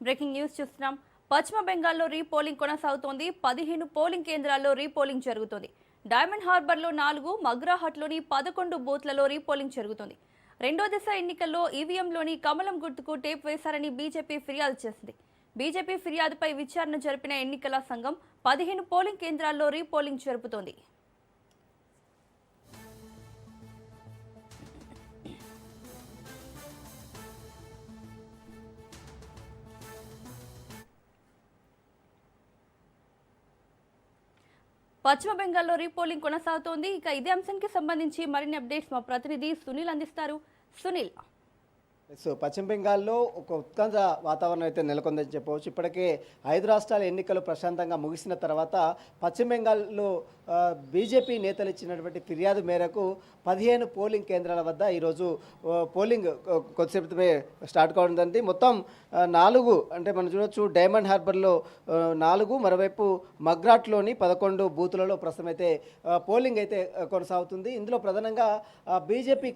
Breaking news చూస్తున్నాం. పశ్చిమ బెంగాల్లో రీపోలింగ్ కొనసాగుతోంది. 15 పోలింగ్ కేంద్రాల్లో రీపోలింగ్ జరుగుతోంది. డైమండ్ హార్బర్లో 4, మగ్రాహట్లోని 11 బూత్లలో రీపోలింగ్ జరుగుతోంది. రెండో దశ ఎన్నికల్లో ఈవీఎంలోని కమలం గుర్తుకు టేప్ వేశారని బీజేపీ ఫిర్యాదు చేసింది. బీజేపీ ఫిర్యాదుపై విచారణ జరిపిన ఎన్నికల సంఘం 15 పోలింగ్ కేంద్రాల్లో రీపోలింగ్ జరుపుతోంది. పశ్చిమ బెంగాల్లో రీపోలింగ్ కొనసాగుతోంది. ఇక ఇదే అంశానికి సంబంధించి మరిన్ని అప్డేట్స్ మా ప్రతినిధి సునీల్ అందిస్తారు. సునీల్, సో పశ్చిమ బెంగాల్లో ఒక ఉత్కంఠ వాతావరణం అయితే నెలకొందని చెప్పవచ్చు. ఇప్పటికే 5 రాష్ట్రాల ఎన్నికలు ప్రశాంతంగా ముగిసిన తర్వాత పశ్చిమ బెంగాల్లో బీజేపీ నేతలు ఇచ్చినటువంటి ఫిర్యాదు మేరకు 15 పోలింగ్ కేంద్రాల వద్ద ఈరోజు పోలింగ్ కొద్దిసేపటిమే స్టార్ట్ కావడం. మొత్తం 4 అంటే మనం చూడొచ్చు, డైమండ్ హార్బర్లో 4, మరోవైపు మగ్రాట్లోని 11 బూతులలో ప్రస్తుతం అయితే పోలింగ్ అయితే కొనసాగుతుంది. ఇందులో ప్రధానంగా బీజేపీ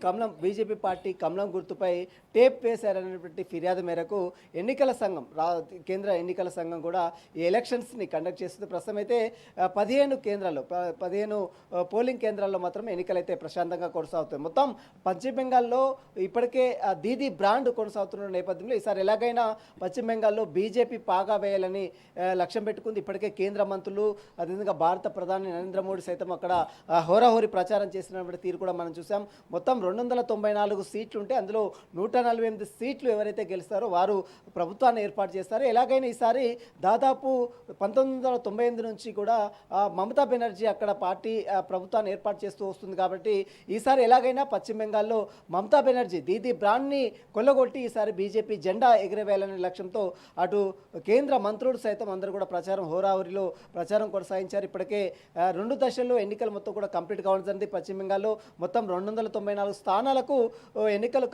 పార్టీ కమలం గుర్తుపై టేప్ వేశారనేటువంటి ఫిర్యాదు మేరకు ఎన్నికల సంఘం కేంద్ర ఎన్నికల సంఘం కూడా ఈ ఎలక్షన్స్ని కండక్ట్ చేస్తుంది. ప్రస్తుతం అయితే 15 పోలింగ్ కేంద్రాల్లో మాత్రం ఎన్నికలైతే ప్రశాంతంగా కొనసాగుతాయి. మొత్తం పశ్చిమ బెంగాల్లో ఇప్పటికే దీదీ బ్రాండ్ కొనసాగుతున్న నేపథ్యంలో ఈసారి ఎలాగైనా పశ్చిమ బెంగాల్లో బీజేపీ పాగా వేయాలని లక్ష్యం పెట్టుకుంది. ఇప్పటికే కేంద్ర మంత్రులు, అదేవిధంగా భారత ప్రధాని నరేంద్ర మోడీ సైతం అక్కడ హోరాహోరీ ప్రచారం చేసినటువంటి తీరు కూడా మనం చూసాం. మొత్తం 294 సీట్లు ఉంటే అందులో 148 సీట్లు ఎవరైతే గెలుస్తారో వారు ప్రభుత్వాన్ని ఏర్పాటు చేస్తారు. ఎలాగైనా ఈసారి దాదాపు 1998 నుంచి కూడా మమతా బెనర్జీ అక్కడ పార్టీ ప్రభుత్వాన్ని ఏర్పాటు చేస్తూ వస్తుంది. కాబట్టి ఈసారి ఎలాగైనా పశ్చిమ బెంగాల్లో మమతా బెనర్జీ దీదీ బ్రాండ్ని కొల్లగొట్టి ఈసారి బీజేపీ జెండా ఎగిరవేయాలనే లక్ష్యంతో అటు కేంద్ర మంత్రులు సైతం అందరూ కూడా హోరాహోరీలో ప్రచారం కొనసాగించారు. ఇప్పటికే 2 దశల్లో ఎన్నికలు మొత్తం కూడా కంప్లీట్ కావడం జరిగింది. పశ్చిమ బెంగాల్లో మొత్తం 294 స్థానాలకు ఎన్నికలు